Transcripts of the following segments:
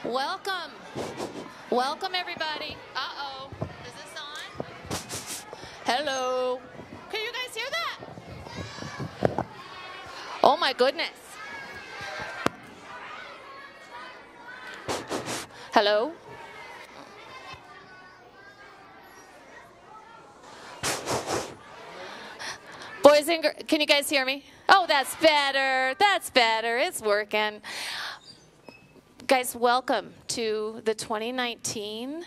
Welcome. Welcome, everybody. Uh-oh. Is this on? Hello. Can you guys hear that? Oh, my goodness. Hello? Boys and girls, can you guys hear me? Oh, that's better. That's better. It's working. Guys, welcome to the 2019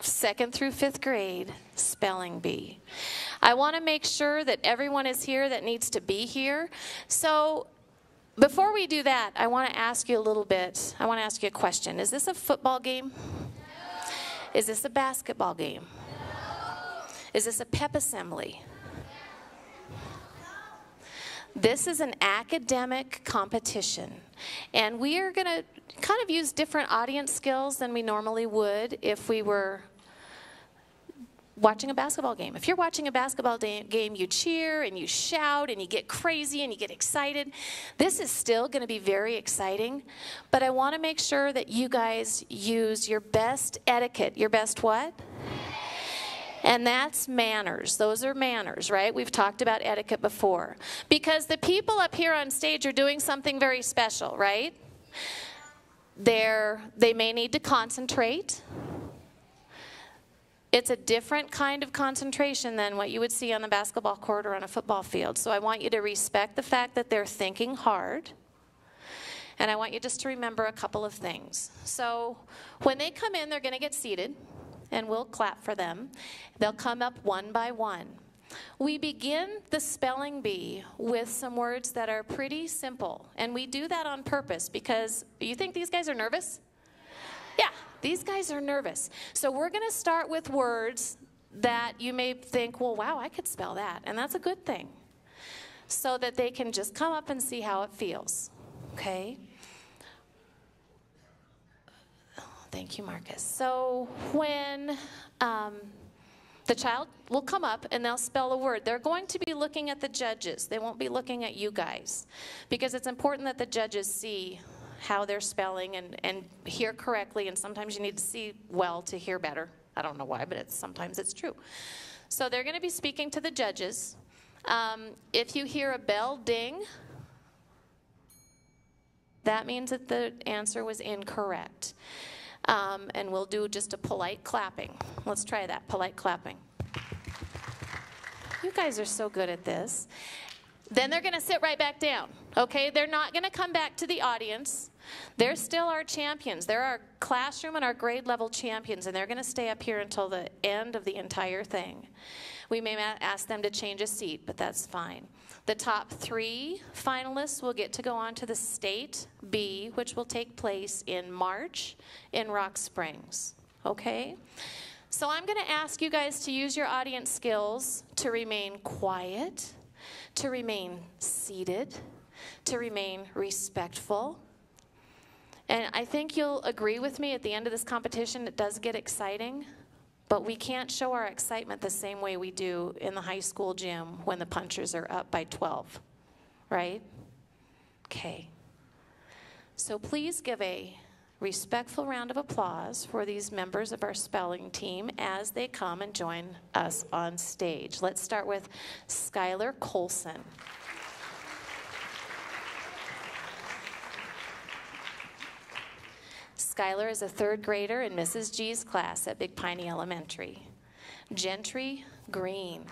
2nd through 5th grade spelling bee. I want to make sure that everyone is here that needs to be here. So before we do that, I want to ask you a little bit. I want to ask you a question. Is this a football game? No. Is this a basketball game? No. Is this a pep assembly? This is an academic competition, and we are going to kind of use different audience skills than we normally would if we were watching a basketball game. If you're watching a basketball game, you cheer and you shout and you get crazy and you get excited. This is still going to be very exciting, but I want to make sure that you guys use your best etiquette. Your best what? And that's manners. Those are manners, right? We've talked about etiquette before. Because the people up here on stage are doing something very special, right? They may need to concentrate. It's a different kind of concentration than what you would see on the basketball court or on a football field. So I want you to respect the fact that they're thinking hard. And I want you just to remember a couple of things. So when they come in, they're going to get seated. And we'll clap for them. They'll come up one by one. We begin the spelling bee with some words that are pretty simple. And we do that on purpose because you think these guys are nervous? Yeah, these guys are nervous. So we're going to start with words that you may think, well, wow, I could spell that. And that's a good thing. So that they can just come up and see how it feels. Okay? Thank you, Marcus. So when the child will come up and they'll spell a word, they're going to be looking at the judges. They won't be looking at you guys because it's important that the judges see how they're spelling and hear correctly, and sometimes you need to see well to hear better. I don't know why, but sometimes it's true. So they're going to be speaking to the judges. If you hear a bell ding, that means that the answer was incorrect. And we'll do just a polite clapping. Let's try that, polite clapping. You guys are so good at this. Then they're going to sit right back down, okay? They're not going to come back to the audience. They're still our champions. They're our classroom and our grade level champions, and they're going to stay up here until the end of the entire thing. We may ask them to change a seat, but that's fine. The top 3 finalists will get to go on to the State B, which will take place in March in Rock Springs, okay? So I'm going to ask you guys to use your audience skills to remain quiet, to remain seated, to remain respectful. And I think you'll agree with me at the end of this competition, it does get exciting. But we can't show our excitement the same way we do in the high school gym when the punchers are up by 12, right? Okay. So please give a respectful round of applause for these members of our spelling team as they come and join us on stage. Let's start with Skylar Colson. Skylar is a 3rd grader in Mrs. G's class at Big Piney Elementary. Gentry Green.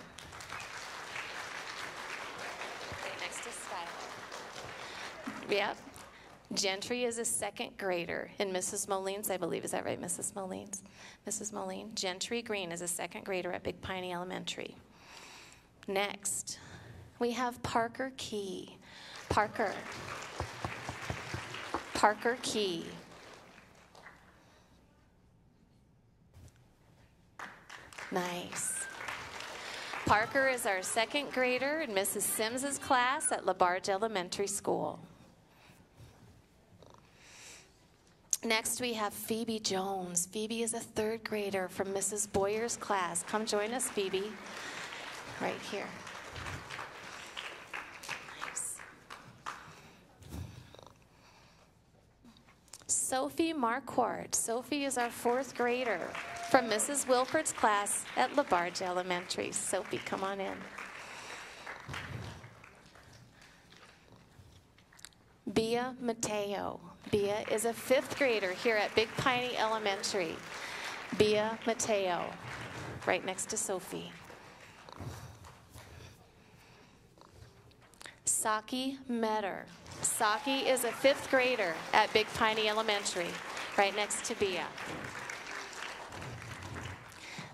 Right next to Skylar. Yep. Gentry is a 2nd grader in Mrs. Moline's, I believe. Is that right, Mrs. Moline's? Mrs. Moline. Gentry Green is a 2nd grader at Big Piney Elementary. Next, we have Parker Key. Parker Key. Nice. Parker is our 2nd grader in Mrs. Sims's class at Barge Elementary School. Next we have Phoebe Jones. Phoebe is a 3rd grader from Mrs. Boyer's class. Come join us, Phoebe. Right here. Nice. Sophie Marquardt. Sophie is our 4th grader from Mrs. Wilford's class at Barge Elementary. Sophie, come on in. Bia Mateo. Bia is a 5th grader here at Big Piney Elementary. Bia Mateo, right next to Sophie. Saki Metter. Saki is a 5th grader at Big Piney Elementary, right next to Bia.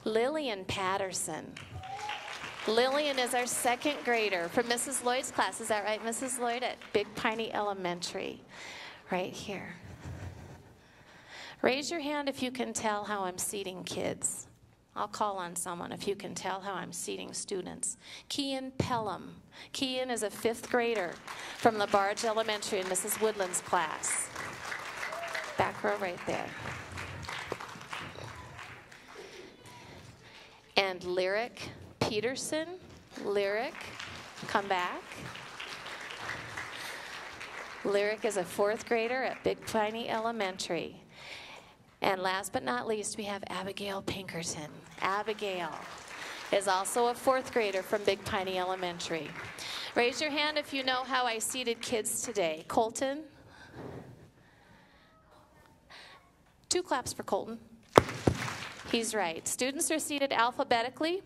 Lillian Patterson. Lillian is our 2nd grader from Mrs. Lloyd's class. Is that right, Mrs. Lloyd, at Big Piney Elementary, right here. Raise your hand if you can tell how I'm seating kids. I'll call on someone if you can tell how I'm seating students. Kian Pelham. Kian is a 5th grader from Barge Elementary in Mrs. Woodland's class. Back row right there. And Lyric Peterson. Lyric, come back. Lyric is a 4th grader at Big Piney Elementary. And last but not least, we have Abigail Pinkerton. Abigail is also a 4th grader from Big Piney Elementary. Raise your hand if you know how I seated kids today. Colton? 2 claps for Colton. He's right. Students are seated alphabetically.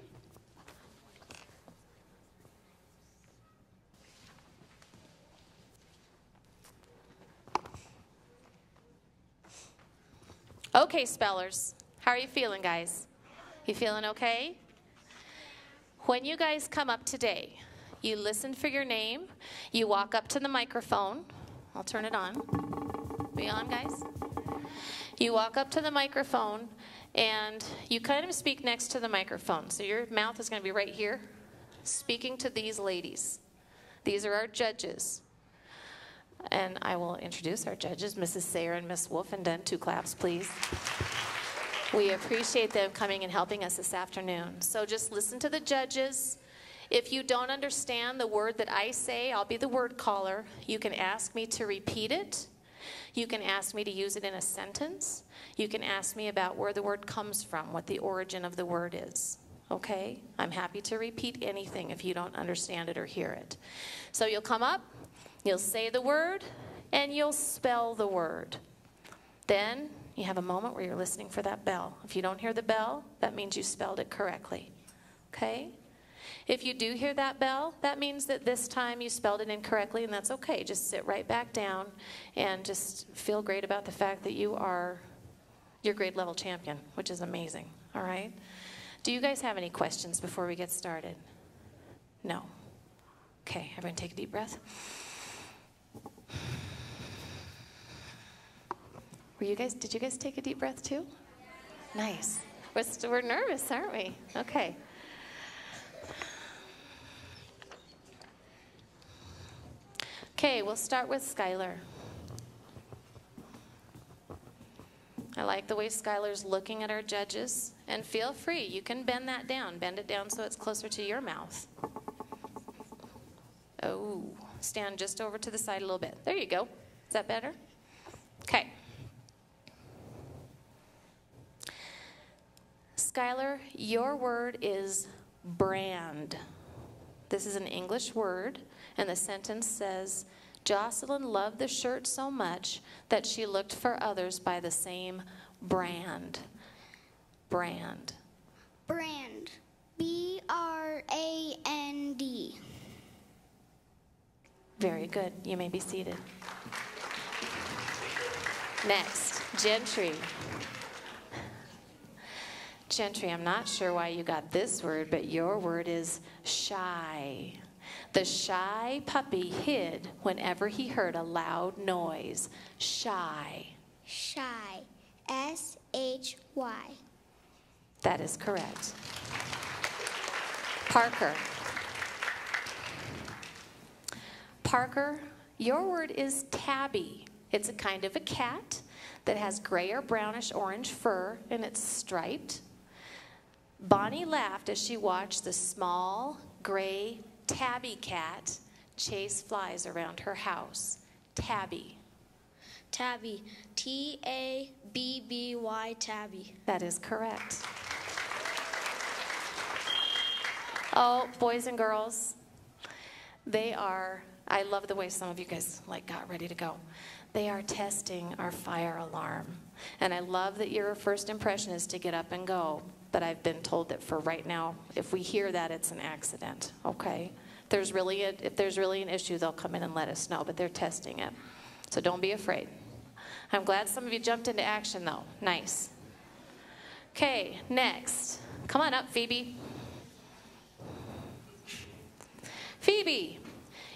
Okay, spellers, how are you feeling, guys? You feeling okay? When you guys come up today, you listen for your name, you walk up to the microphone. I'll turn it on. Be on, guys? You walk up to the microphone, and you kind of speak next to the microphone. So your mouth is going to be right here, speaking to these ladies. These are our judges. And I will introduce our judges, Mrs. Sayer and Miss Wolfenden. 2 claps, please. We appreciate them coming and helping us this afternoon. So just listen to the judges. If you don't understand the word that I say, I'll be the word caller. You can ask me to repeat it. You can ask me to use it in a sentence. You can ask me about where the word comes from, what the origin of the word is. Okay? I'm happy to repeat anything if you don't understand it or hear it. So you'll come up. You'll say the word, and you'll spell the word. Then you have a moment where you're listening for that bell. If you don't hear the bell, that means you spelled it correctly. Okay? If you do hear that bell, that means that this time you spelled it incorrectly, and that's okay. Just sit right back down and just feel great about the fact that you are your grade level champion, which is amazing. All right? Do you guys have any questions before we get started? No? Okay, everyone take a deep breath. Did you guys take a deep breath too? Nice. We're nervous, aren't we? Okay. Okay, we'll start with Skylar. I like the way Skylar's looking at our judges. And feel free, you can bend that down. Bend it down so it's closer to your mouth. Oh, stand just over to the side a little bit. There you go. Is that better? Okay. Skylar, your word is brand. This is an English word, and the sentence says, Jocelyn loved the shirt so much that she looked for others by the same brand. Brand. Brand. B-R-A-N-D. Very good. You may be seated. Next, Gentry. Gentry, I'm not sure why you got this word, but your word is shy. The shy puppy hid whenever he heard a loud noise. Shy. Shy. S-H-Y. That is correct. Parker. Parker, your word is tabby. It's a kind of a cat that has gray or brownish orange fur, and it's striped. Bonnie laughed as she watched the small, gray tabby cat chase flies around her house. Tabby. Tabby. T-A-B-B-Y, Tabby. That is correct. Oh, boys and girls, they are, I love the way some of you guys got ready to go. They are testing our fire alarm. And I love that your first impression is to get up and go. But I've been told that for right now, if we hear that, it's an accident, okay? If there's really an issue, they'll come in and let us know, but they're testing it. So don't be afraid. I'm glad some of you jumped into action, though. Nice. Okay, next. Come on up, Phoebe. Phoebe,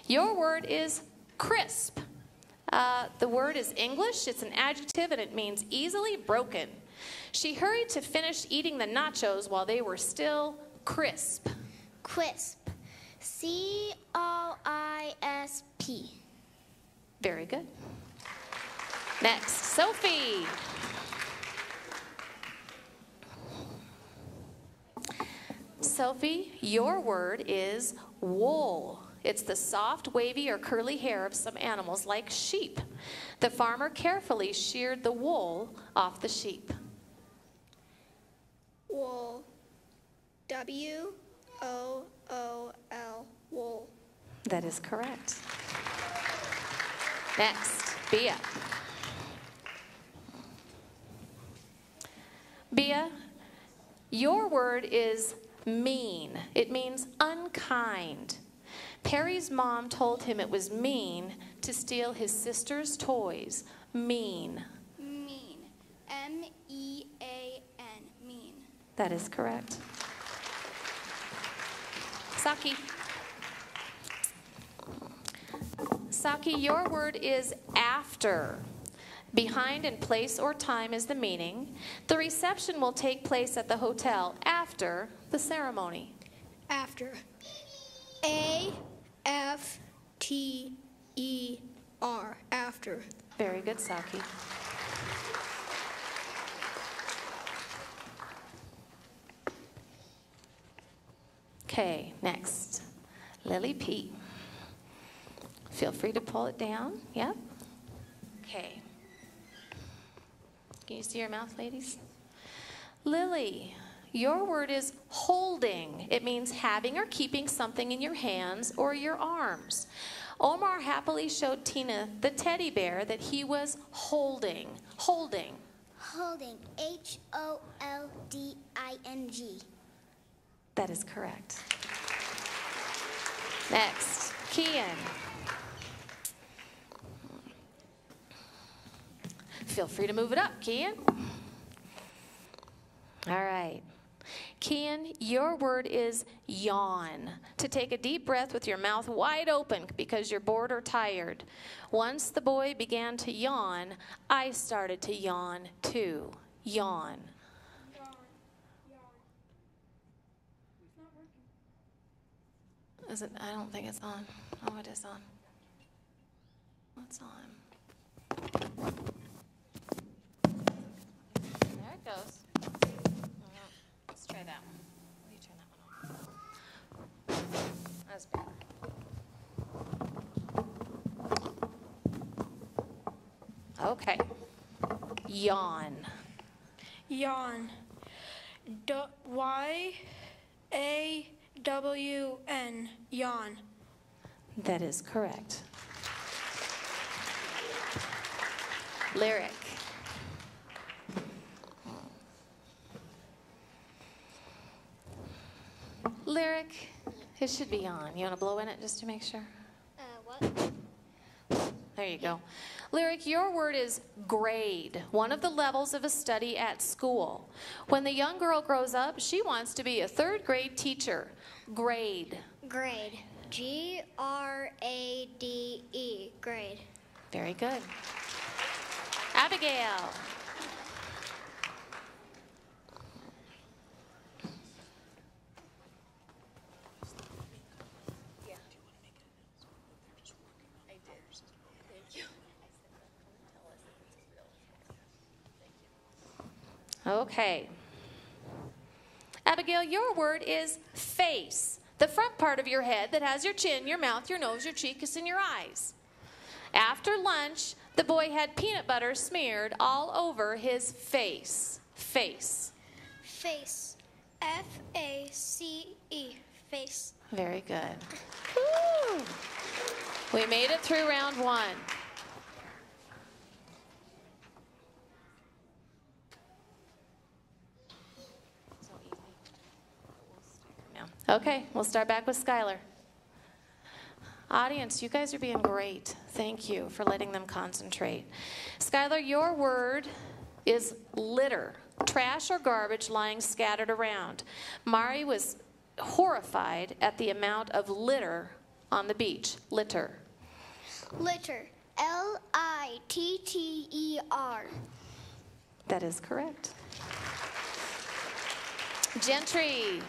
your word is crisp. The word is English. It's an adjective, and it means easily broken. She hurried to finish eating the nachos while they were still crisp. Crisp. C-O-I-S-P. Very good. Next, Sophie. Sophie, your word is wool. It's the soft, wavy, or curly hair of some animals like sheep. The farmer carefully sheared the wool off the sheep. Wool. W-O-O-L. Wool. That is correct. Next, Bea. Bea, your word is mean. It means unkind. Perry's mom told him it was mean to steal his sister's toys. Mean. Mean. M-E-A-N. Mean. That is correct. Saki. Saki, your word is after. Behind in place or time is the meaning. The reception will take place at the hotel after the ceremony. After. A-F-T-E-R. After. Very good, Saki. Okay, next. Lily P. Feel free to pull it down. Yep. Okay. Can you see your mouth, ladies? Lily, your word is holding. It means having or keeping something in your hands or your arms. Omar happily showed Tina the teddy bear that he was holding. Holding. Holding. H-O-L-D-I-N-G. That is correct. Next, Kian. Feel free to move it up, Kian. All right. Kian, your word is yawn. To take a deep breath with your mouth wide open because you're bored or tired. Once the boy began to yawn, I started to yawn too. Yawn. Is it? I don't think it's on. Oh, it is on. What's on? There it goes. Let's try that one. Will you turn that one on? That's better. Okay. Yawn. Yawn. Y-A-W-N. Yawn. That is correct. Lyric. Lyric. It should be on. You want to blow in it just to make sure? What? There you go. Lyric, your word is grade, one of the levels of a study at school. When the young girl grows up, she wants to be a third grade teacher. Grade. Grade. G-R-A-D-E. Grade. Very good. Abigail. Okay. Abigail, your word is face. The front part of your head that has your chin, your mouth, your nose, your cheeks, and your eyes. After lunch, The boy had peanut butter smeared all over his face. Face. Face. F-A-C-E. Face. Very good. Woo! We made it through round 1. Okay, we'll start back with Skylar. Audience, you guys are being great. Thank you for letting them concentrate. Skylar, your word is litter. Trash or garbage lying scattered around. Mari was horrified at the amount of litter on the beach. Litter. Litter. L-I-T-T-E-R. That is correct. Gentry.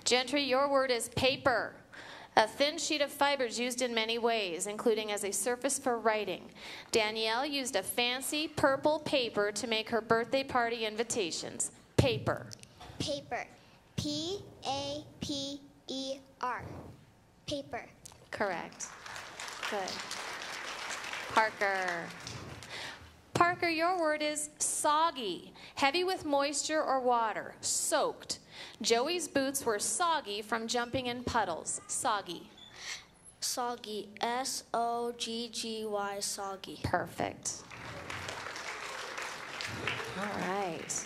Gentry, your word is paper. A thin sheet of fibers used in many ways, including as a surface for writing. Danielle used a fancy purple paper to make her birthday party invitations. Paper. Paper. P-A-P-E-R. Paper. Correct. Good. Parker. Parker, your word is soggy. Heavy with moisture or water. Soaked. Joey's boots were soggy from jumping in puddles. Soggy. Soggy. S-O-G-G-Y. Soggy. Perfect. All right.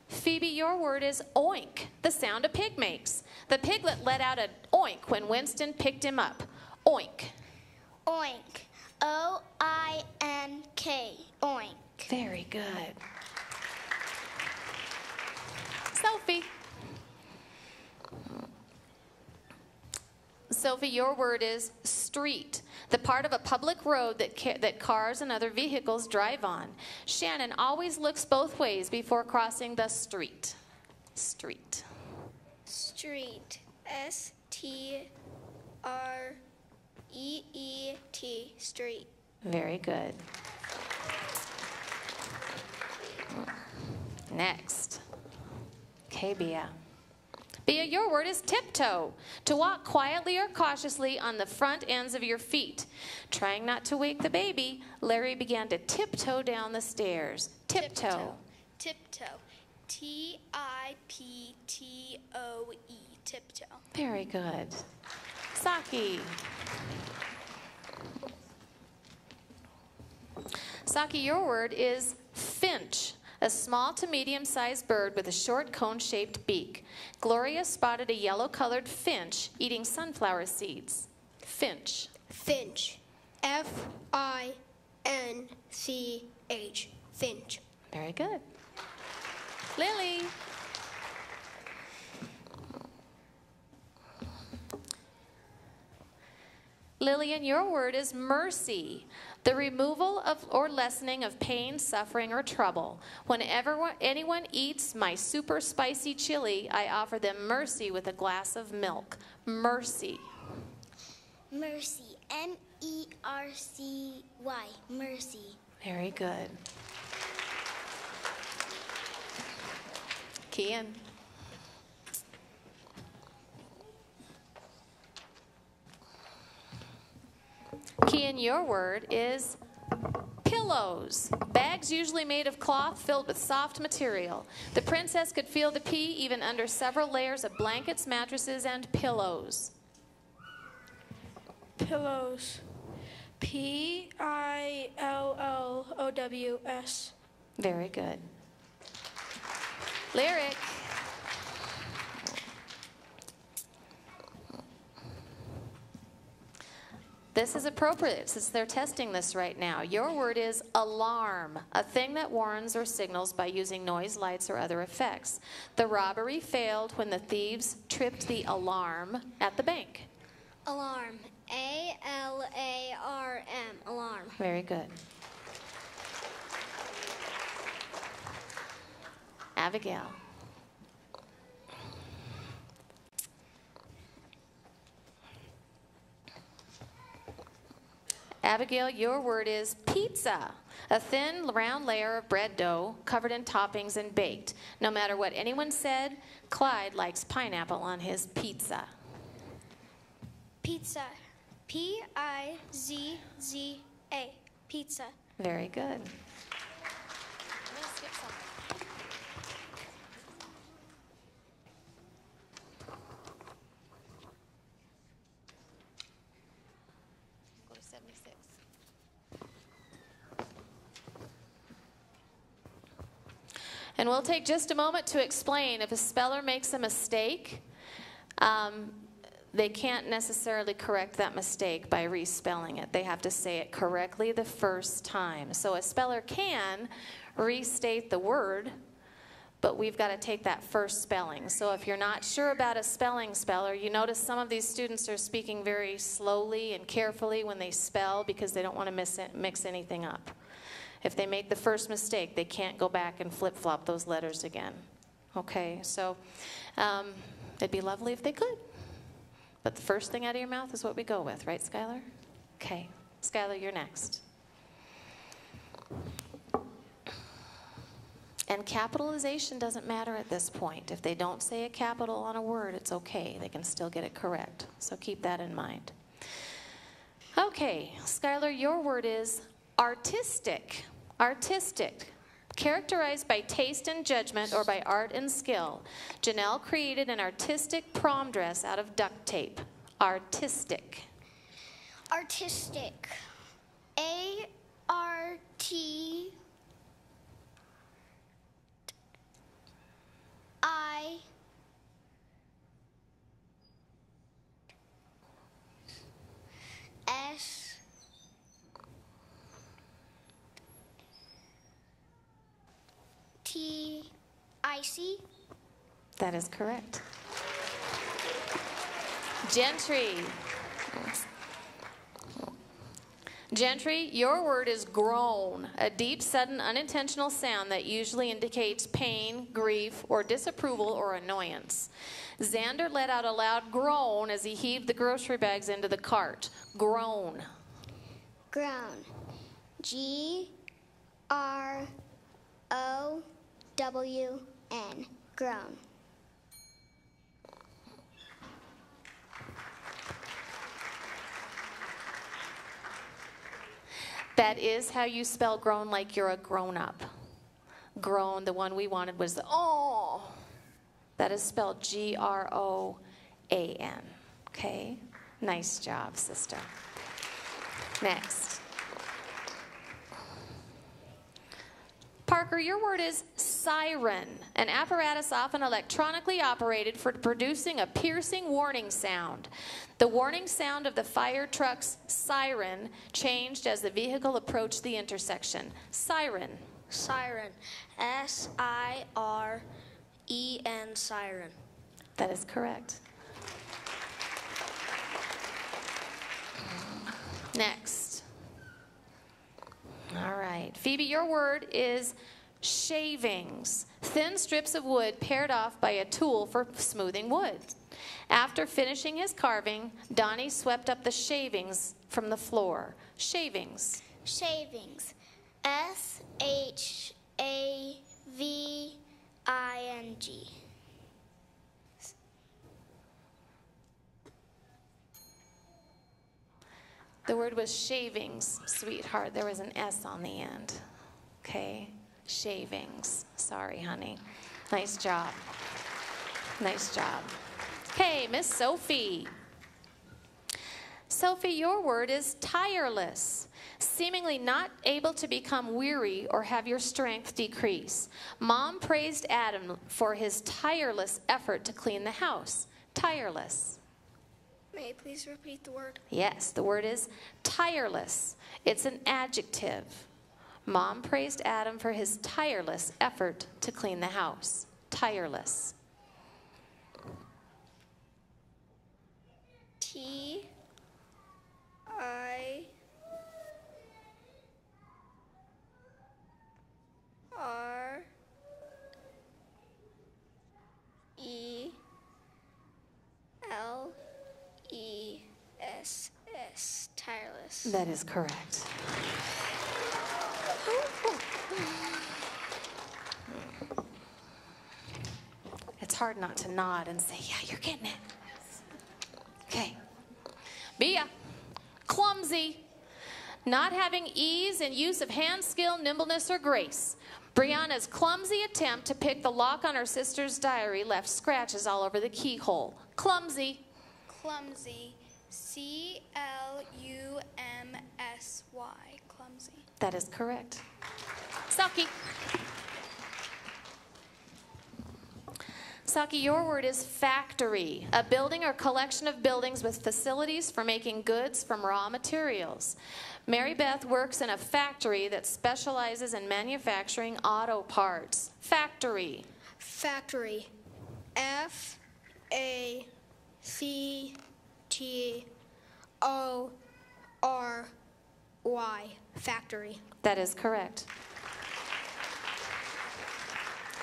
Phoebe, your word is oink, the sound a pig makes. The piglet let out an oink when Winston picked him up. Oink. Oink. O-I-N-K. Oink. Very good. Sophie. Sophie, your word is street, the part of a public road that cars and other vehicles drive on. Shannon always looks both ways before crossing the street. Street. Street. S-T-R-E-E-T. Street. Very good. Next. Okay, Bea. Bea, your word is tiptoe. To walk quietly or cautiously on the front ends of your feet. Trying not to wake the baby, Larry began to tiptoe down the stairs. Tiptoe. Tiptoe. T-I-P-T-O-E. Tiptoe. Very good. Saki. Saki, your word is finch. A small to medium-sized bird with a short cone-shaped beak. Gloria spotted a yellow-colored finch eating sunflower seeds. Finch. Finch. F-I-N-C-H. Finch. Very good. Lily. Lillian, your word is mercy. The removal of or lessening of pain, suffering, or trouble. Whenever anyone eats my super spicy chili, I offer them mercy with a glass of milk. Mercy. Mercy. M-E-R-C-Y. Mercy. Very good. Kian. Kian, your word is pillows. Bags usually made of cloth filled with soft material. The princess could feel the pee even under several layers of blankets, mattresses, and pillows. Pillows. P-I-L-L-O-W-S. Very good. Lyric. This is appropriate since they're testing this right now. Your word is alarm, a thing that warns or signals by using noise, lights, or other effects. The robbery failed when the thieves tripped the alarm at the bank. Alarm. A-L-A-R-M. Alarm. Very good. Abigail. Abigail, your word is pizza, a thin, round layer of bread dough covered in toppings and baked. No matter what anyone said, Clyde likes pineapple on his pizza. Pizza. P-I-Z-Z-A. Pizza. Very good. Go to 76. And we'll take just a moment to explain if a speller makes a mistake, they can't necessarily correct that mistake by respelling it. They have to say it correctly the first time. So a speller can restate the word, but we've got to take that first spelling. So if you're not sure about a spelling speller, you notice some of these students are speaking very slowly and carefully when they spell because they don't want to mix anything up. If they make the first mistake, they can't go back and flip-flop those letters again. Okay, so it'd be lovely if they could. But the first thing out of your mouth is what we go with, right, Skylar? Okay. Skylar, you're next. And capitalization doesn't matter at this point. If they don't say a capital on a word, it's okay. They can still get it correct. So keep that in mind. Okay, Skylar, your word is artistic. Artistic. Characterized by taste and judgment or by art and skill, Janelle created an artistic prom dress out of duct tape. Artistic. Artistic. A-R-T I S T-I-C. That is correct. Gentry. Gentry, your word is groan, a deep, sudden, unintentional sound that usually indicates pain, grief, or disapproval or annoyance. Xander let out a loud groan as he heaved the grocery bags into the cart. Groan. Grown. G-R-O-W-N. Grown. That is how you spell grown, like you're a grown-up. Grown, the one we wanted was the oh. That is spelled G-R-O-A-N. Okay? Nice job, sister. Next. Parker, your word is siren, an apparatus often electronically operated for producing a piercing warning sound. The warning sound of the fire truck's siren changed as the vehicle approached the intersection. Siren. Siren. S-I-R-E-N. Siren. That is correct. Next. All right. Phoebe, your word is shavings. Thin strips of wood pared off by a tool for smoothing wood. After finishing his carving, Donnie swept up the shavings from the floor. Shavings. Shavings. S-H-A-V-I-N-G. The word was shavings, sweetheart. There was an S on the end. Okay? Shavings. Sorry, honey. Nice job. Nice job. Okay, Miss Sophie. Sophie, your word is tireless. Seemingly not able to become weary or have your strength decrease. Mom praised Adam for his tireless effort to clean the house. Tireless. May I please repeat the word? Yes, the word is tireless. It's an adjective. Mom praised Adam for his tireless effort to clean the house. Tireless. T-I-R-E-L-E-S-S. Tireless. That is correct. It's hard not to nod and say, yeah, you're getting it. Okay. Bia. clumsy. Not having ease and use of hand skill, nimbleness, or grace. Brianna's clumsy attempt to pick the lock on her sister's diary left scratches all over the keyhole. Clumsy. Clumsy. C-L-U-M-S-Y. Clumsy. That is correct. Saki. Saki, your word is factory, a building or collection of buildings with facilities for making goods from raw materials. Mary Beth works in a factory that specializes in manufacturing auto parts. Factory. Factory. F-A-C-T-O-R-Y. Factory. That is correct.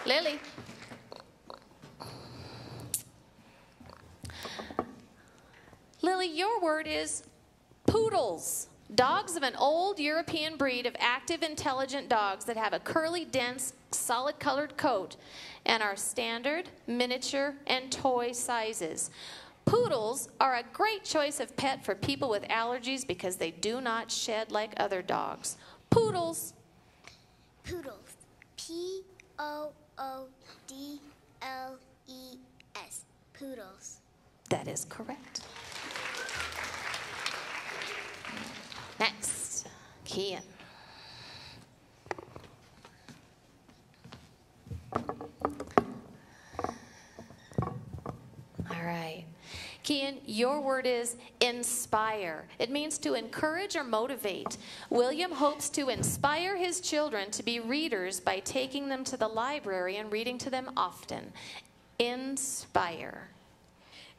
Lily. Lily, your word is poodles. Dogs of an old European breed of active, intelligent dogs that have a curly, dense, solid-colored coat and are standard, miniature, and toy sizes. Poodles are a great choice of pet for people with allergies because they do not shed like other dogs. Poodles. Poodles. P-O-O-D-L-E-S. Poodles. That is correct. Next, Kian. All right. Kian, your word is inspire. It means to encourage or motivate. William hopes to inspire his children to be readers by taking them to the library and reading to them often. Inspire.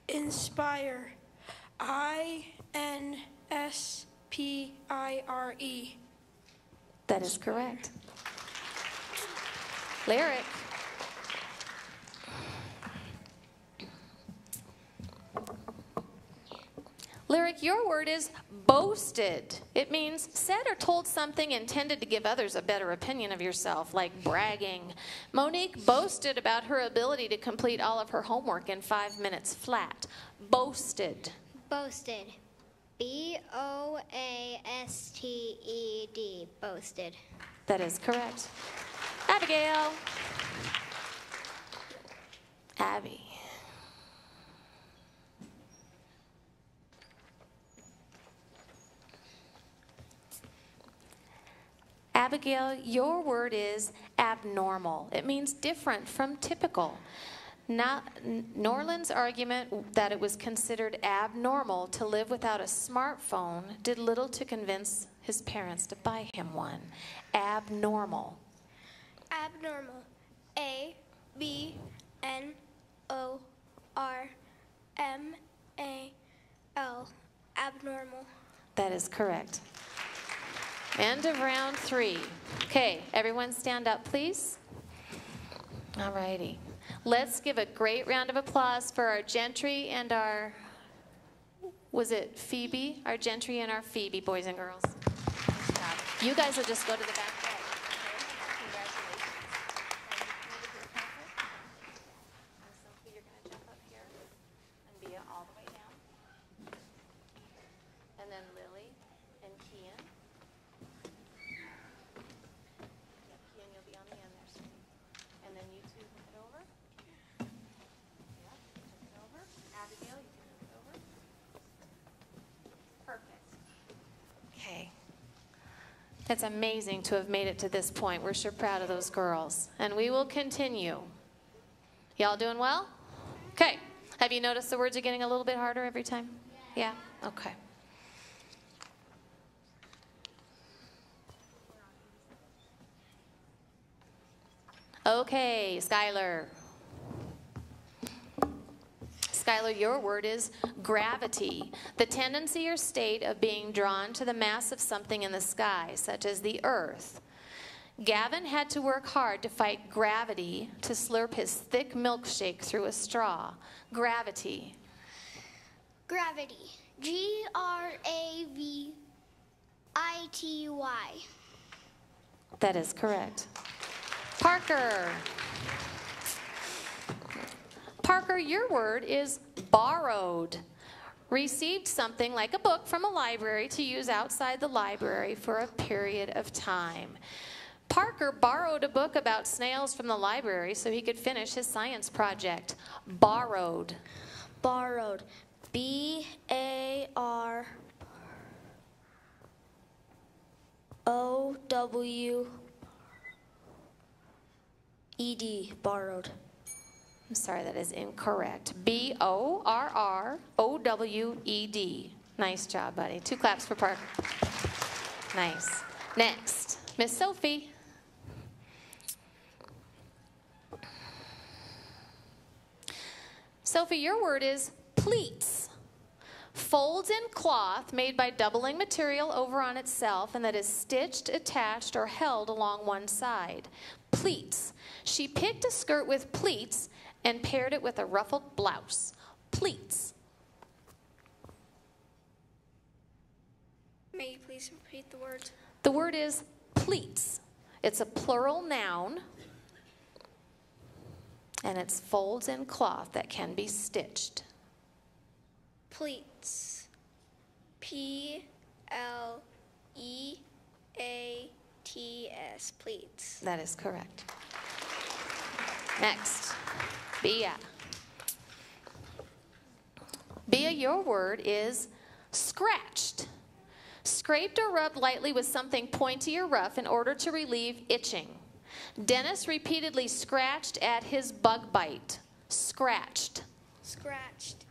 Inspire. I-N-S-P-I-R-E. That is correct. Lyric. Lyric, your word is boasted. It means said or told something intended to give others a better opinion of yourself, like bragging. Monique boasted about her ability to complete all of her homework in 5 minutes flat. Boasted. Boasted. B-O-A-S-T-E-D. Boasted. That is correct. Abigail. Abby. Abigail, your word is abnormal. It means different from typical. Norland's argument that it was considered abnormal to live without a smartphone did little to convince his parents to buy him one. Abnormal. Abnormal. A-B-N-O-R-M-A-L. Abnormal. That is correct. End of round 3. Okay, everyone stand up, please. All righty. Let's give a great round of applause for our Gentry and our, was it Phoebe? Our Gentry and our Phoebe, boys and girls. You guys will just go to the back. You're going to jump up here and be all the way down. And then Lily and Kian. Kian, you'll be on the end there, sweetie. And then you two hook it over. Yeah, hook it over. Abigail, you can hook it over. Perfect. Okay. It's amazing to have made it to this point. We're sure proud of those girls. And we will continue. Y'all doing well? Okay. Have you noticed the words are getting a little bit harder every time? Yeah? Okay. Okay, Skylar. Skylar, your word is gravity, the tendency or state of being drawn to the mass of something in the sky, such as the earth. Gavin had to work hard to fight gravity to slurp his thick milkshake through a straw. Gravity. Gravity. G-R-A-V-I-T-Y. That is correct. Parker. Parker, your word is borrowed. received something like a book from a library to use outside the library for a period of time. Parker borrowed a book about snails from the library so he could finish his science project. Borrowed. Borrowed. B-A-R-O-W-E-D. Borrowed. I'm sorry, that is incorrect. B-O-R-R-O-W-E-D. Nice job, buddy. 2 claps for Parker. Nice. Next, Miss Sophie. Sophie, your word is pleats. Folds in cloth made by doubling material over on itself and that is stitched, attached, or held along one side. Pleats. She picked a skirt with pleats and paired it with a ruffled blouse. Pleats. May you please repeat the words? The word is pleats. It's a plural noun, and it's folds in cloth that can be stitched. Pleats. P-L-E-A-T-S. Pleats. That is correct. Next, Bia. Bia, your word is scratched. Scraped or rubbed lightly with something pointy or rough in order to relieve itching. Dennis repeatedly scratched at his bug bite. Scratched. Scratched.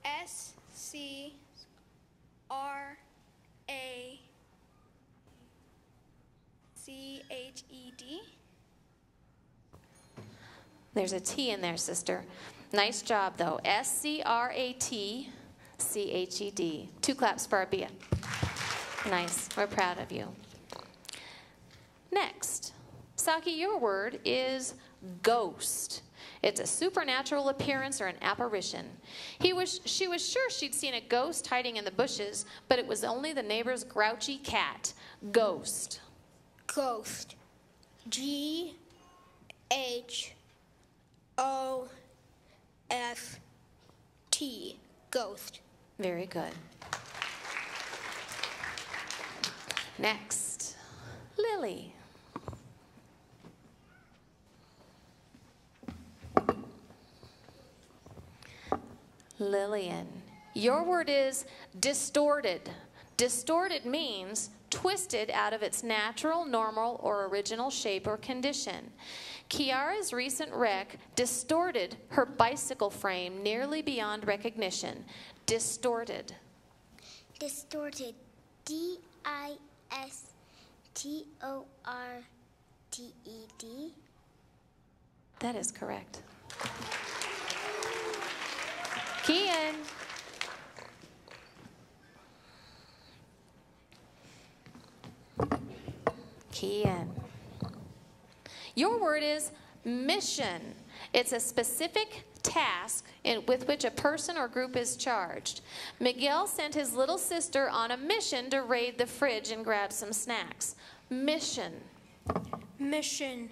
S-C-R-A-C-H-E-D. There's a T in there, sister. Nice job, though. S-C-R-A-T-C-H-E-D. 2 claps for our Bia. Nice. We're proud of you. Next, Saki, your word is ghost. It's a supernatural appearance or an apparition. She was sure she'd seen a ghost hiding in the bushes, but it was only the neighbor's grouchy cat. Ghost. Ghost. G-H-O-S-T. Ghost. Very good. Next, Lily. Lillian. Your word is distorted. Distorted means twisted out of its natural, normal, or original shape or condition. Kiara's recent wreck distorted her bicycle frame nearly beyond recognition. Distorted. Distorted. D-I-S-T-O-R-T-E-D. That is correct. Kian. Kian. Your word is mission. It's a specific task with which a person or group is charged. Miguel sent his little sister on a mission to raid the fridge and grab some snacks. Mission. Mission.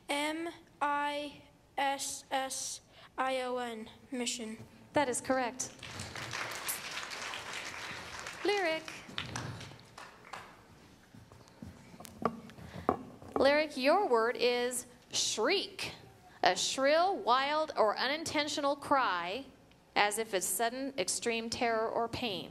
M-I-S-S-I-O-N. Mission. That is correct. Lyric. Lyric, your word is shriek. A shrill, wild, or unintentional cry, as if it's sudden, extreme terror or pain.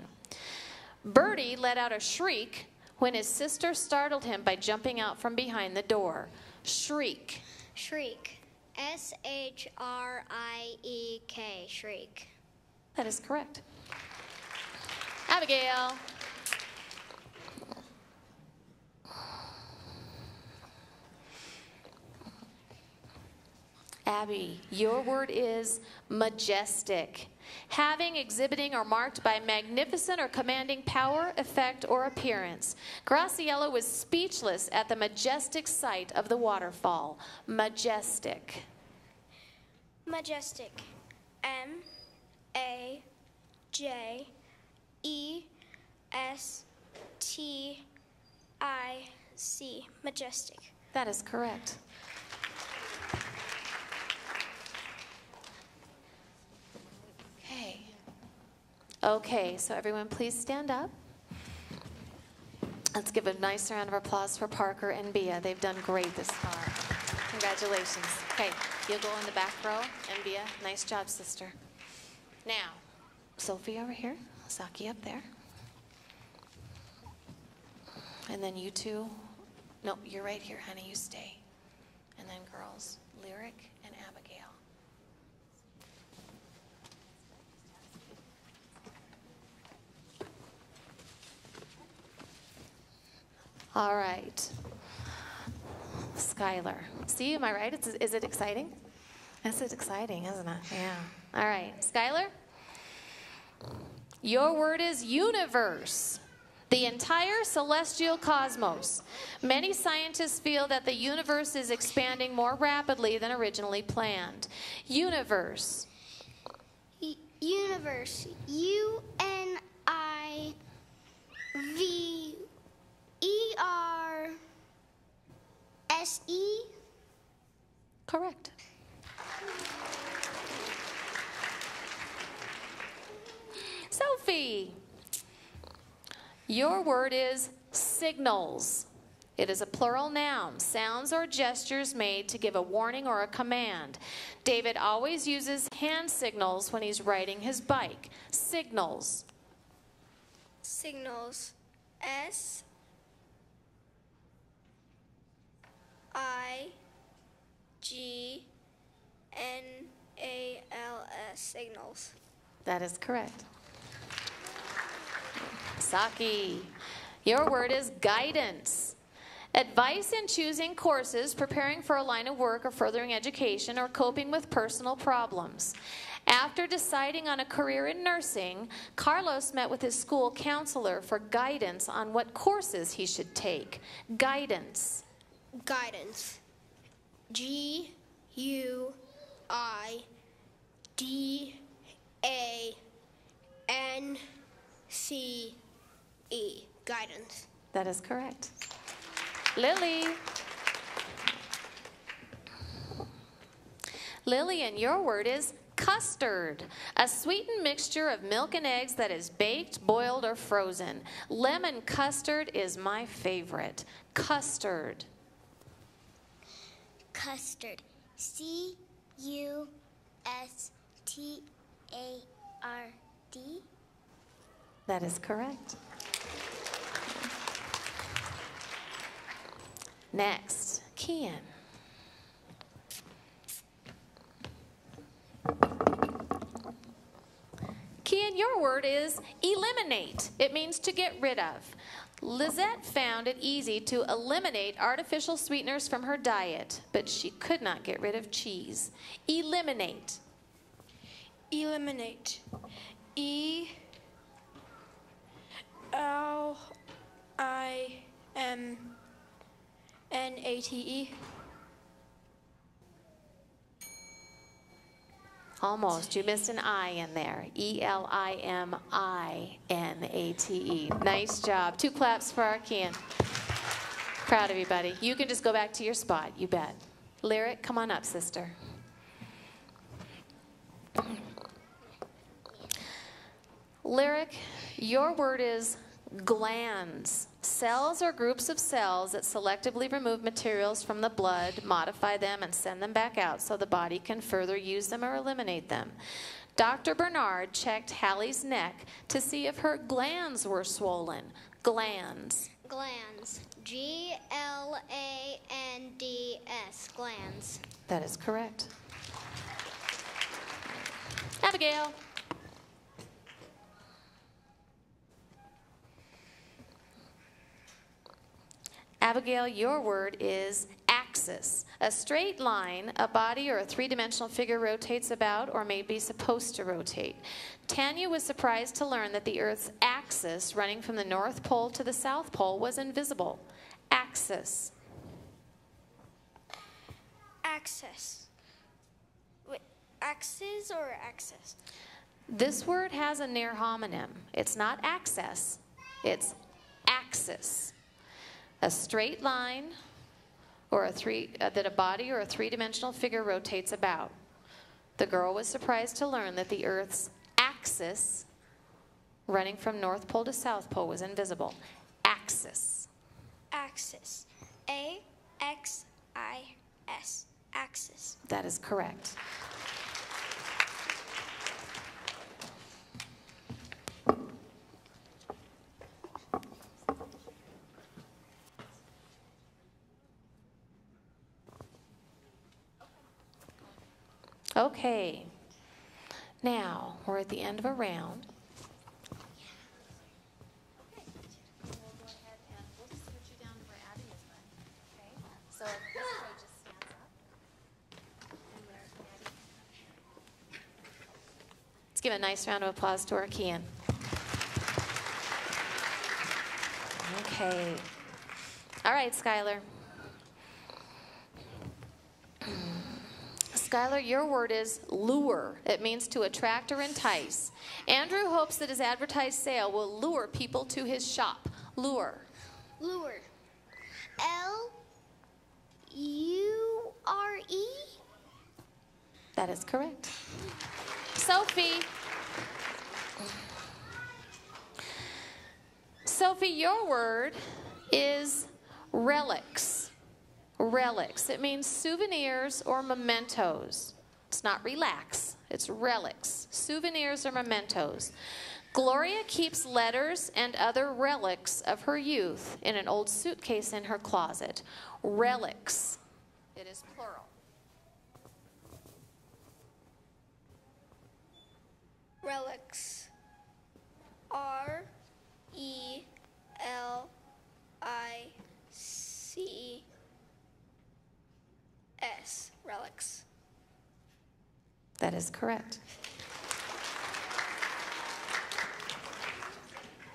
Bertie let out a shriek when his sister startled him by jumping out from behind the door. Shriek. Shriek. S-H-R-I-E-K. Shriek. That is correct. Abigail. Abby, your word is majestic. Having, exhibiting, or marked by magnificent or commanding power, effect, or appearance. Graciela was speechless at the majestic sight of the waterfall. Majestic. Majestic. M-A-J-E-S-T-I-C. Majestic. That is correct. Okay, so everyone please stand up. Let's give a nice round of applause for Parker and Bea. They've done great this far. Congratulations. Okay, you'll go in the back row. And Bea, nice job, sister. Now, Sophie over here, Saki up there. And then you two, no, you're right here, honey, you stay. And then girls, Lyric and Abigail. All right. Skylar. See, am I right? Is it exciting? This is exciting, isn't it? Yeah. All right. Skylar, your word is universe. The entire celestial cosmos. Many scientists feel that the universe is expanding more rapidly than originally planned. Universe. Universe. U-N-I-V-E-R-S-E. Correct. Sophie. Your word is signals. It is a plural noun, sounds or gestures made to give a warning or a command. David always uses hand signals when he's riding his bike. Signals. Signals. S-I-G-N-A-L-S. Signals. That is correct. Saki. Your word is guidance. Advice in choosing courses, preparing for a line of work or furthering education, or coping with personal problems. After deciding on a career in nursing, Carlos met with his school counselor for guidance on what courses he should take. Guidance. Guidance. G-U-I-D-A-N-C-E. Guidance. That is correct. Lily. Lillian, your word is custard. A sweetened mixture of milk and eggs that is baked, boiled, or frozen. Lemon custard is my favorite. Custard. Custard. C-U-S-T-A-R-D. That is correct. Next, Kian. Kian, your word is eliminate. It means to get rid of. Lizette found it easy to eliminate artificial sweeteners from her diet, but she could not get rid of cheese. Eliminate. Eliminate. E-L-I-M-N-A-T-E. Almost. You missed an I in there. E-L-I-M-I-N-A-T-E. Nice job. 2 claps for our Kian. Proud of you, buddy. You can just go back to your spot. You bet. Lyric, come on up, sister. Lyric, your word is glands. Cells or groups of cells that selectively remove materials from the blood, modify them, and send them back out so the body can further use them or eliminate them. Dr. Bernard checked Hallie's neck to see if her glands were swollen. Glands. Glands. G-L-A-N-D-S. Glands. That is correct. Abigail. Abigail, your word is axis. A straight line, a body or a 3-dimensional figure rotates about or may be supposed to rotate. Tanya was surprised to learn that the Earth's axis, running from the North Pole to the South Pole, was invisible. Axis. Access. Wait, axis or access? This word has a near homonym. It's not access, it's axis. A straight line or that a body or a 3-dimensional figure rotates about. The girl was surprised to learn that the Earth's axis running from North Pole to South Pole was invisible. Axis. Axis. A-X-I-S. Axis. That is correct. Okay. Now, we're at the end of a round. So this row just stands up. Let's give a nice round of applause to our Kian. Okay. All right, Skylar. Skylar, your word is lure. It means to attract or entice. Andrew hopes that his advertised sale will lure people to his shop. Lure. Lure. L-U-R-E? That is correct. Sophie. Sophie, your word is relics. Relics. It means souvenirs or mementos. It's not relax. It's relics. Souvenirs or mementos. Gloria keeps letters and other relics of her youth in an old suitcase in her closet. Relics. It is plural. Relics. R-E-L-I-C-S. Relics. That is correct.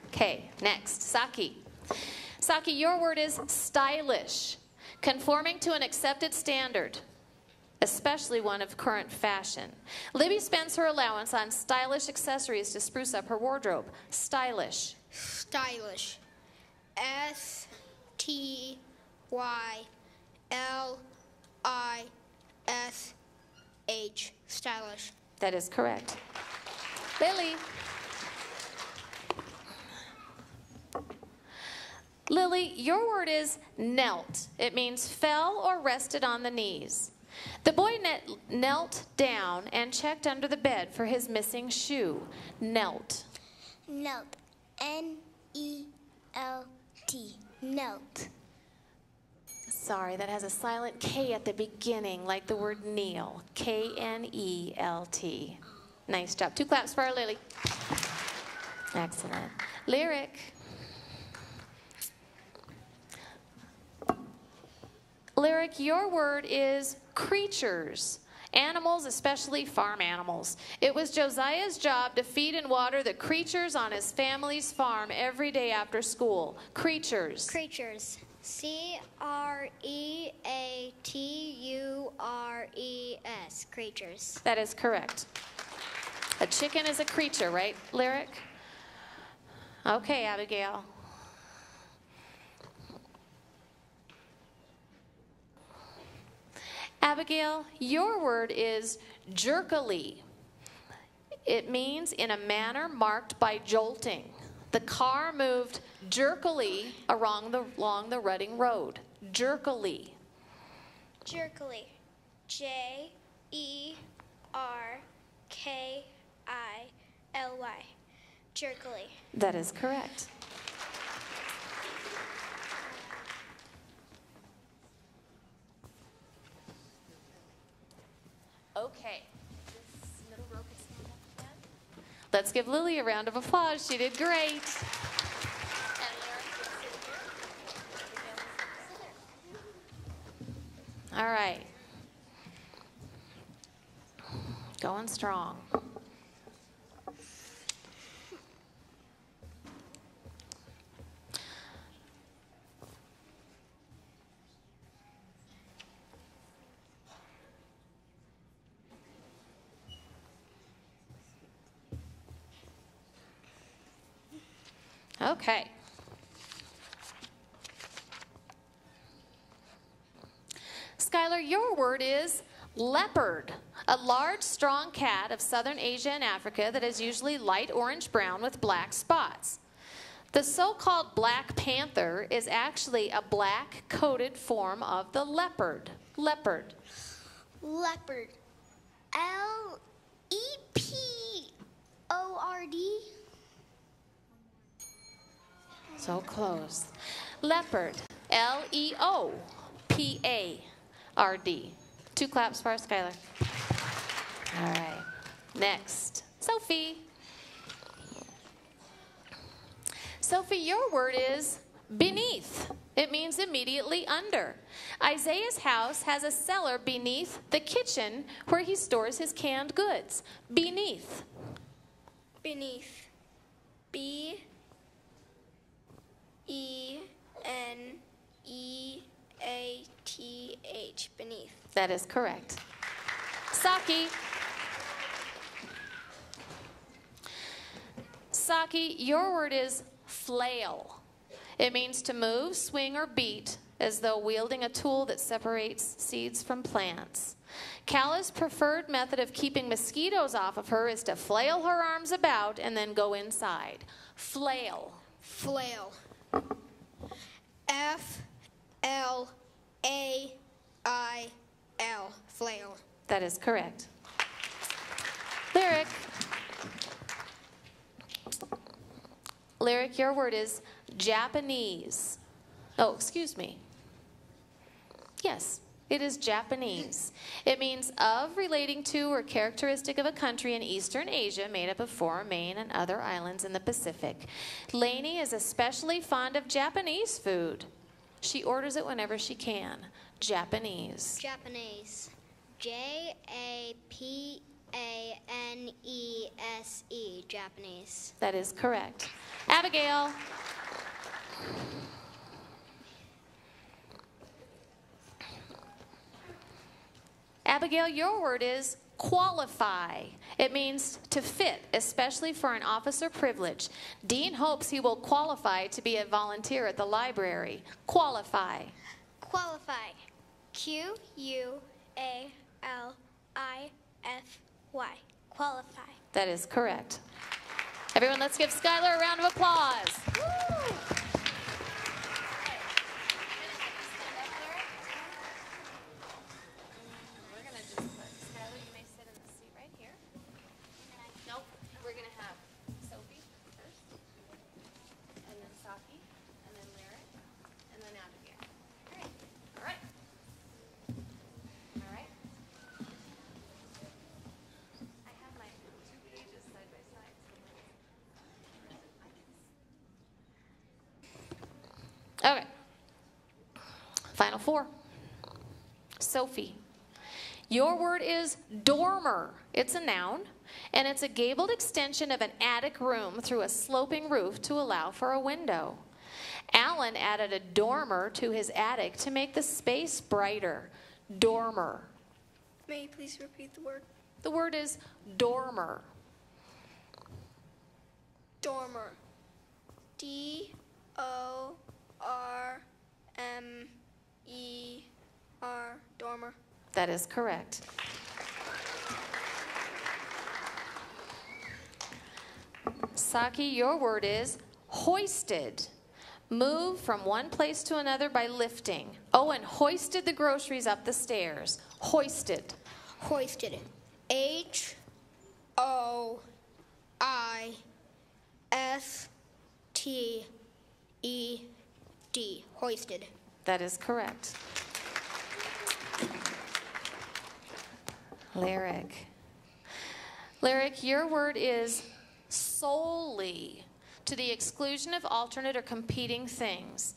Okay, next, Saki. Saki, your word is stylish, conforming to an accepted standard, especially one of current fashion. Libby spends her allowance on stylish accessories to spruce up her wardrobe. Stylish. Stylish. S-T-Y-L-I-S-H. Stylish. That is correct. Lily. Lily, your word is knelt. It means fell or rested on the knees. The boy knelt down and checked under the bed for his missing shoe. Knelt. Knelt. N-E-L-T. Knelt. Sorry, that has a silent K at the beginning, like the word kneel. K-N-E-L-T. Nice job. 2 claps for our Lily. Excellent. Lyric. Lyric, your word is creatures. Animals, especially farm animals. It was Josiah's job to feed and water the creatures on his family's farm every day after school. Creatures. Creatures. C-R-E-A-T-U-R-E-S. Creatures. That is correct. A chicken is a creature, right, Lyric? Okay, Abigail. Abigail, your word is jerkily. It means in a manner marked by jolting. The car moved jerkily along the rutting road. Jerkily. Jerkily. J-E-R-K-I-L-Y. Jerkily. That is correct. Okay. This middle row can stand up again. Let's give Lily a round of applause. She did great. All right. Going strong. Okay. Skylar, your word is leopard. A large, strong cat of southern Asia and Africa that is usually light orange-brown with black spots. The so-called black panther is actually a black-coated form of the leopard. Leopard. Leopard. Leopard. So close. Leopard. Leopard. 2 claps for our Skylar. All right. Next. Sophie. Sophie, your word is beneath. It means immediately under. Isaiah's house has a cellar beneath the kitchen where he stores his canned goods. Beneath. Beneath. B-E-N-E-A-T-H. Beneath. That is correct. Saki. Saki, your word is flail. It means to move, swing, or beat as though wielding a tool that separates seeds from plants. Callie's preferred method of keeping mosquitoes off of her is to flail her arms about and then go inside. Flail. Flail. F-L-A-I-L. Flail. That is correct. Lyric. Lyric, your word is Japanese. Oh, excuse me. Yes, it is Japanese. It means of, relating to, or characteristic of a country in Eastern Asia made up of 4 main and other islands in the Pacific. Lainey is especially fond of Japanese food. She orders it whenever she can. Japanese. Japanese. Japanese. Japanese. That is correct. Abigail. Abigail, your word is qualify. It means to fit, especially for an officer privilege. Dean hopes he will qualify to be a volunteer at the library. Qualify. Qualify. Q-U-A-L-I-F-Y. Qualify. That is correct. Everyone, let's give Skylar a round of applause. Woo! Okay. Final 4. Sophie. Your word is dormer. It's a noun, and it's a gabled extension of an attic room through a sloping roof to allow for a window. Alan added a dormer to his attic to make the space brighter. Dormer. May you please repeat the word? The word is dormer. Dormer. D-O-R-M-E-R. Dormer. That is correct. Saki, your word is hoisted. Move from one place to another by lifting. Owen hoisted the groceries up the stairs. Hoisted. Hoisted. H-O-I-S-T-E-D. Hoisted. That is correct. Lyric. Lyric, your word is solely, to the exclusion of alternate or competing things.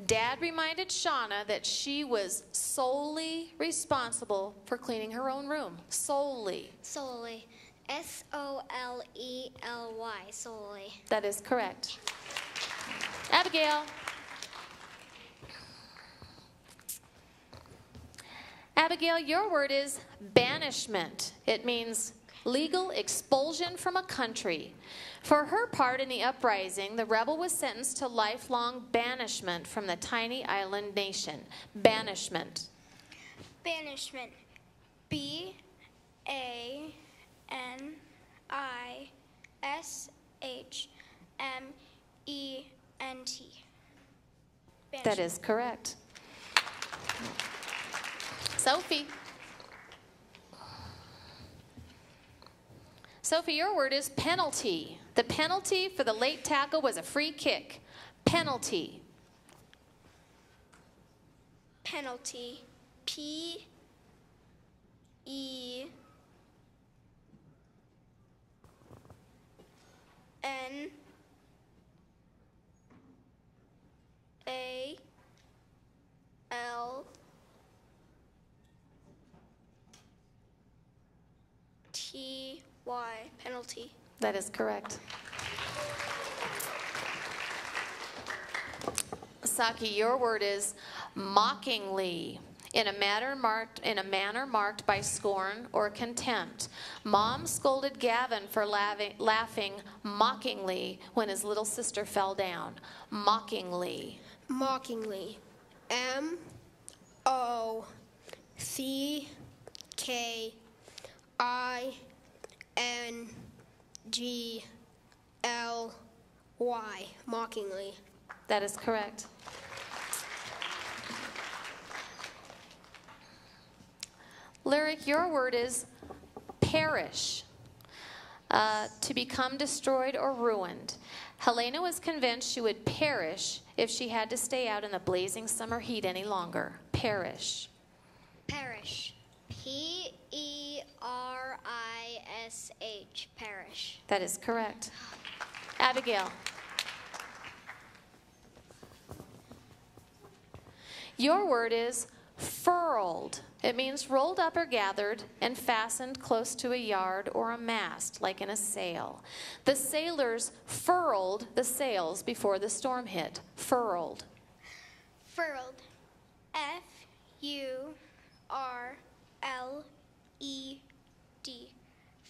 Dad reminded Shauna that she was solely responsible for cleaning her own room. Solely. Solely. S-O-L-E-L-Y. Solely. That is correct. Abigail. Abigail, your word is banishment. It means legal expulsion from a country. For her part in the uprising, the rebel was sentenced to lifelong banishment from the tiny island nation. Banishment. Banishment. B-A-N-I-S-H-M-E-N-T. That is correct. Sophie. Sophie, your word is penalty. The penalty for the late tackle was a free kick. Penalty. Penalty. P E N A L T Y. Penalty. That is correct. Saki, your word is mockingly. In a manner marked by scorn or contempt. Mom scolded Gavin for laughing mockingly when his little sister fell down. Mockingly. Mockingly. M-O-C-K-I-N-G-L-Y. Mockingly. That is correct. Lyric, your word is perish. To become destroyed or ruined. Helena was convinced she would perish if she had to stay out in the blazing summer heat any longer. Perish. Perish. P-E-R-I-S-H. Perish. That is correct. Abigail. Your word is furled. It means rolled up or gathered and fastened close to a yard or a mast, like in a sail. The sailors furled the sails before the storm hit. Furled. Furled. F-U-R-L-E-D.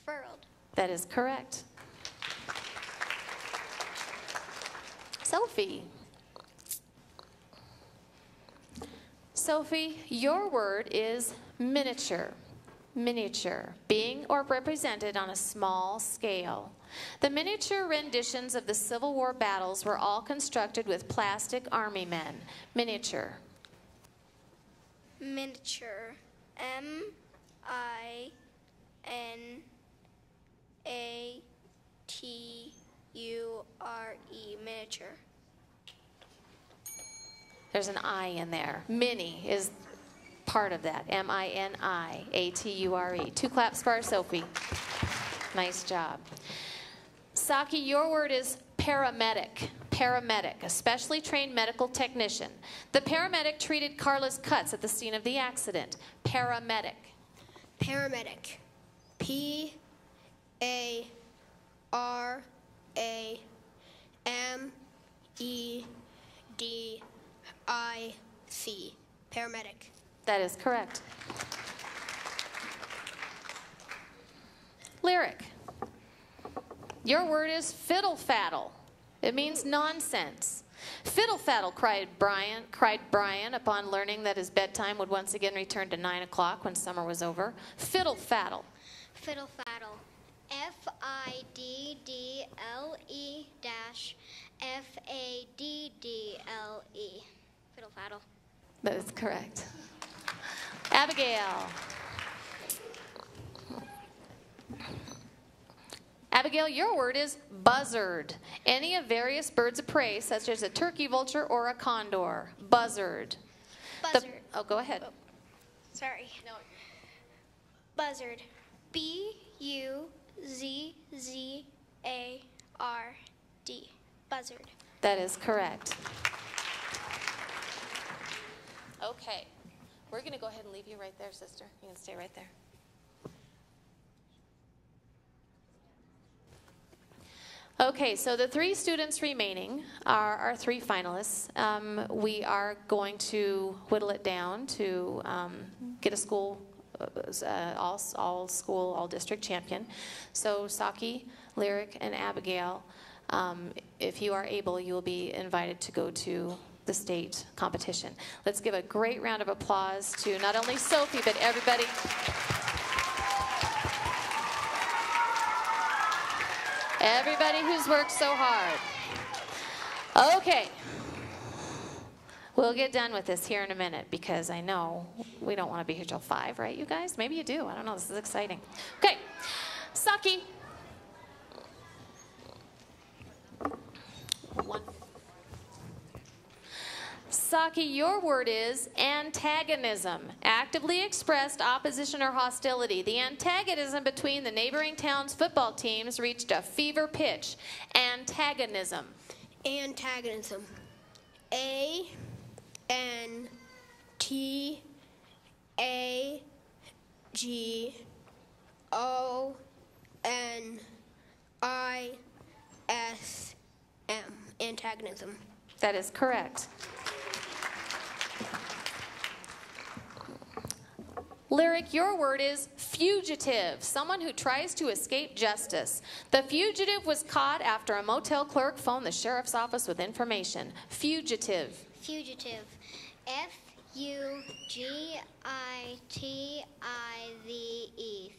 Furled. That is correct. Sophie. Sophie, your word is miniature. Miniature, being or represented on a small scale. The miniature renditions of the Civil War battles were all constructed with plastic army men. Miniature. Miniature. M-I-N-A-T-U-R-E. Miniature. There's an I in there. Mini is part of that. M-I-N-I-A-T-U-R-E. 2 claps for our Sophie. Nice job. Saki, your word is paramedic. Paramedic, a specially trained medical technician. The paramedic treated Carla's cuts at the scene of the accident. Paramedic. Paramedic. P-A-R-A-M-E-D-I-C. Paramedic. That is correct. Lyric. Your word is fiddle-faddle. It means nonsense. Fiddle-faddle, cried Brian upon learning that his bedtime would once again return to 9 o'clock when summer was over. Fiddle-faddle. Fiddle-faddle. F-I-D-D-L-E dash F-A-D-D-L-E. Fiddle-faddle. That is correct. Abigail. Abigail, your word is buzzard. Any of various birds of prey, such as a turkey vulture or a condor. Buzzard. Buzzard. Oh, go ahead. Sorry. No. Buzzard. B-U-Z-Z-A-R-D. Buzzard. That is correct. Okay. We're going to go ahead and leave you right there, sister. You can stay right there. Okay, so the 3 students remaining are our 3 finalists. We are going to whittle it down to get a school, all district champion. So Saki, Lyric, and Abigail, if you are able, you will be invited to go to the state competition. Let's give a great round of applause to not only Sophie, but everybody. Everybody who's worked so hard. Okay. We'll get done with this here in a minute because I know we don't want to be here till 5, right, you guys? Maybe you do. I don't know. This is exciting. Okay. Saki. Saki, your word is antagonism. Actively expressed opposition or hostility. The antagonism between the neighboring town's football teams reached a fever pitch. Antagonism. Antagonism. A-N-T-A-G-O-N-I-S-M. Antagonism. That is correct. Lyric, your word is fugitive, someone who tries to escape justice. The fugitive was caught after a motel clerk phoned the sheriff's office with information. Fugitive. Fugitive. F-U-G-I-T-I-V-E.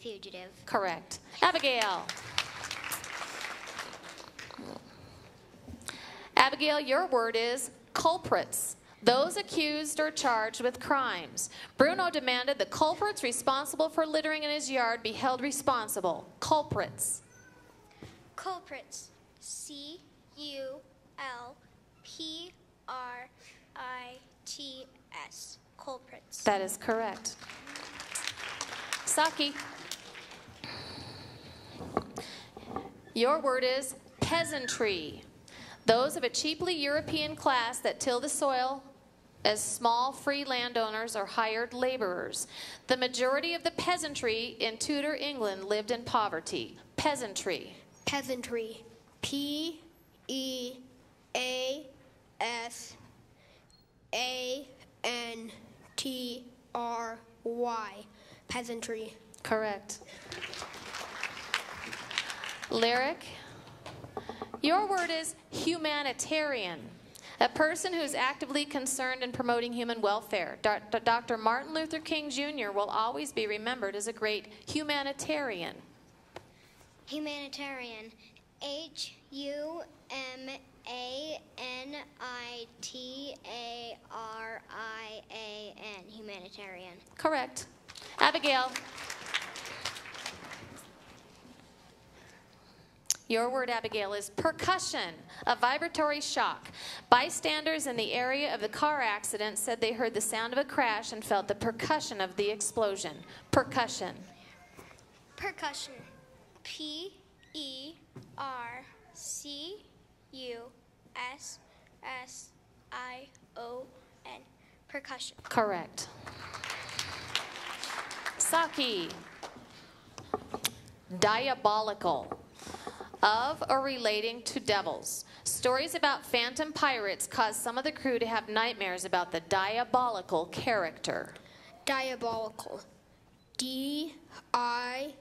Fugitive. Correct. Abigail. Abigail, your word is culprits. Those accused or charged with crimes. Bruno demanded the culprits responsible for littering in his yard be held responsible. Culprits. Culprits. C-U-L-P-R-I-T-S. Culprits. That is correct. Saki. Your word is peasantry. Those of a cheaply European class that till the soil as small free landowners or hired laborers. The majority of the peasantry in Tudor England lived in poverty. Peasantry. Peasantry. P-E-A-S-A-N-T-R-Y. Peasantry. Correct. Lyric. Your word is humanitarian. A person who is actively concerned in promoting human welfare. Dr. Martin Luther King Jr. will always be remembered as a great humanitarian. Humanitarian. H-U-M-A-N-I-T-A-R-I-A-N. Humanitarian. Correct. Abigail. Your word, Abigail, is percussion, a vibratory shock. Bystanders in the area of the car accident said they heard the sound of a crash and felt the percussion of the explosion. Percussion. Percussion. P-E-R-C-U-S-S-I-O-N. Percussion. Correct. Saki. Diabolical. Of or relating to devils. Stories about phantom pirates caused some of the crew to have nightmares about the diabolical character. Diabolical. D-I-A-B-O-L-I-C-A-L.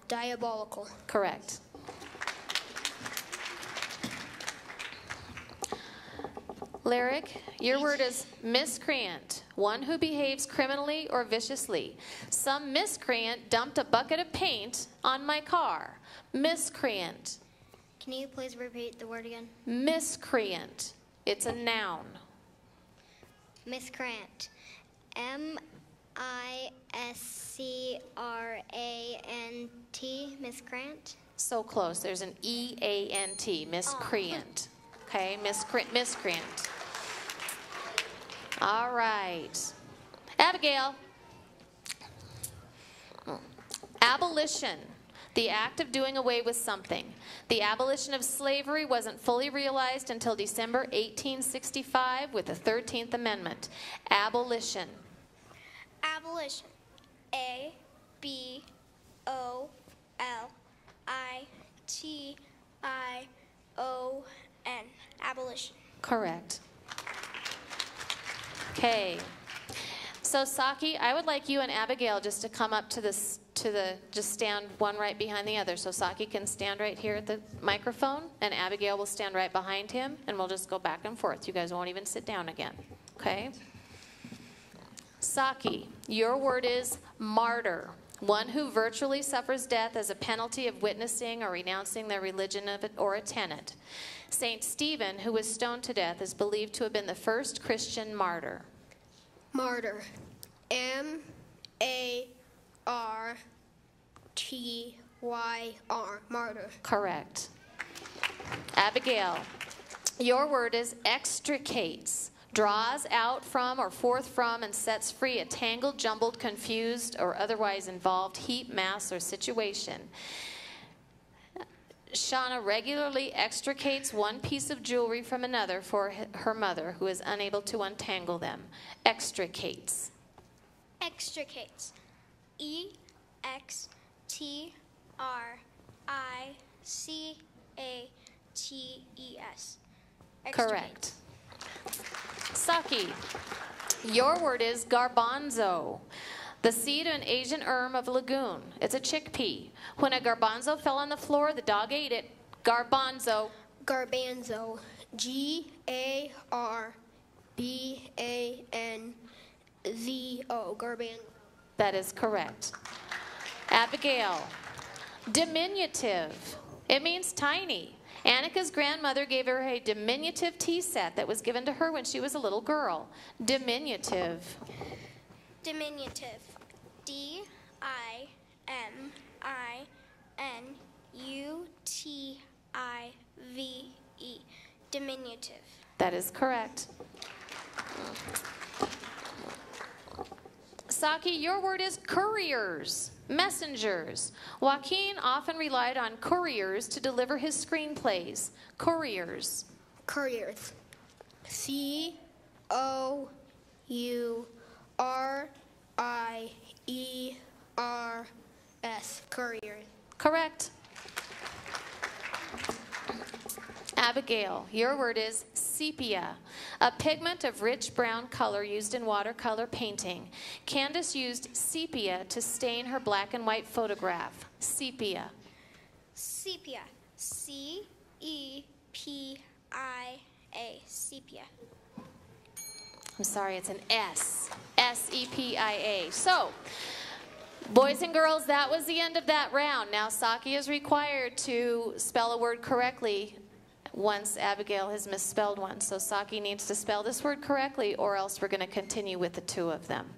Diabolical. Correct. Lyric, your word is miscreant, one who behaves criminally or viciously. Some miscreant dumped a bucket of paint on my car. Miscreant. Can you please repeat the word again? Miscreant. It's a noun. Miscreant. M-I-S-C-R-A-N-T. Miscreant. So close. There's an E-A-N-T. Miscreant. Okay, miscreant. All right. Abigail. Abolition. The act of doing away with something. The abolition of slavery wasn't fully realized until December 1865 with the 13th Amendment. Abolition. Abolition. A-B-O-L-I-T-I-O-N. Abolition. Correct. Okay. So Saki, I would like you and Abigail just to come up to this, just stand one right behind the other. So Saki can stand right here at the microphone, and Abigail will stand right behind him, and we'll just go back and forth. You guys won't even sit down again. Okay? Saki, your word is martyr. One who virtually suffers death as a penalty of witnessing or renouncing their religion or a tenet. Saint Stephen, who was stoned to death, is believed to have been the first Christian martyr. Martyr. M-A-R-T-Y-R. Martyr. Correct. Abigail, your word is extricates. Draws out from or forth from and sets free a tangled, jumbled, confused, or otherwise involved heap, mass, or situation. Shauna regularly extricates one piece of jewelry from another for her mother, who is unable to untangle them. Extricates. Extricates. E-X-T-R-I-C-A-T-E-S. Correct. Saki, your word is garbanzo. The seed of an Asian erm of lagoon. It's a chickpea. When a garbanzo fell on the floor, the dog ate it. Garbanzo. Garbanzo. G-A-R-B-A-N-Z-O. Garbanzo. That is correct. Abigail, diminutive. It means tiny. Annika's grandmother gave her a diminutive tea set that was given to her when she was a little girl. Diminutive. Diminutive. D-I-M-I-N-U-T-I-V-E. Diminutive. That is correct. Saki, your word is couriers, messengers. Joaquin often relied on couriers to deliver his screenplays. Couriers. Couriers. C-O-U-R-I-E-R-S. Couriers. Correct. Abigail, your word is sepia, a pigment of rich brown color used in watercolor painting. Candace used sepia to stain her black and white photograph. Sepia. Sepia. C-E-P-I-A. Sepia. I'm sorry, it's an S. S-E-P-I-A. So, boys and girls, that was the end of that round. Now, Saki is required to spell a word correctly once Abigail has misspelled one. So Saki needs to spell this word correctly, or else we're going to continue with the two of them.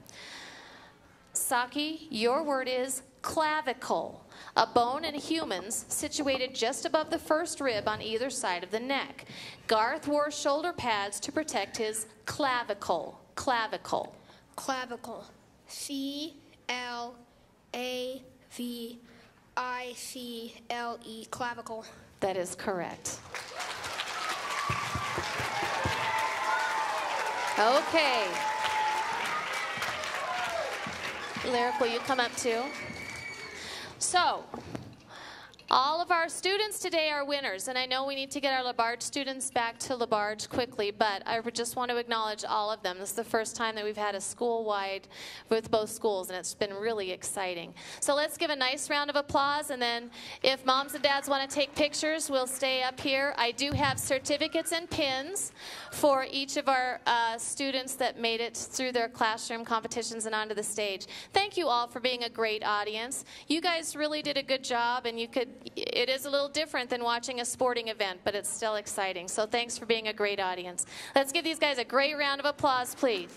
Saki, your word is clavicle, a bone in humans situated just above the first rib on either side of the neck. Garth wore shoulder pads to protect his clavicle. Clavicle. Clavicle. C-L-A-V-I-C-L-E. Clavicle. That is correct. Okay. Lyric, will you come up too? So, all of our students today are winners, and I know we need to get our LaBarge students back to LaBarge quickly, but I would just want to acknowledge all of them. This is the first time that we've had a school-wide with both schools, and it's been really exciting. So let's give a nice round of applause, and then if moms and dads want to take pictures, we'll stay up here. I do have certificates and pins for each of our students that made it through their classroom competitions and onto the stage. Thank you all for being a great audience. You guys really did a good job, and it is a little different than watching a sporting event, but it's still exciting. So thanks for being a great audience. Let's give these guys a great round of applause, please.